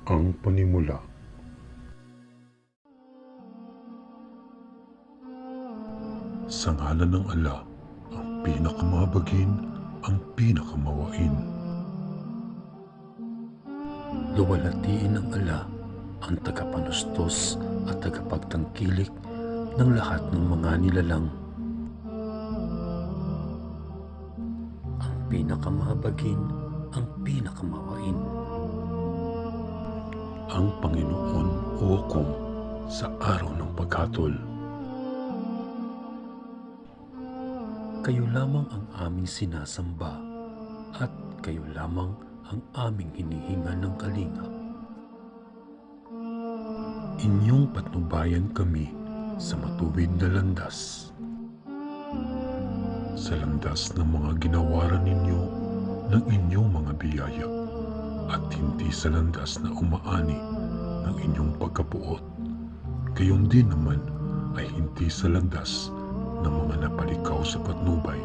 Ang panimula. Sa ngalan ng Ala, ang pinakamabagin, ang pinakamawain. Luwalhatiin ng Ala, ang tagapanustos at tagapagtangkilik ng lahat ng mga nilalang. Ang pinakamabagin, ang pinakamawain. Ang Panginoon hukom sa araw ng paghatol. Kayo lamang ang aming sinasamba at kayo lamang ang aming hinihingan ng kalinga. Inyong patnubayan kami sa matuwid na landas. Sa landas ng mga ginawaran ninyo ng inyong mga biyaya at hindi sa landas na umaani ng inyong pagkapuot. Gayon din naman ay hindi sa landas ng mga napalikaw sa patnubay.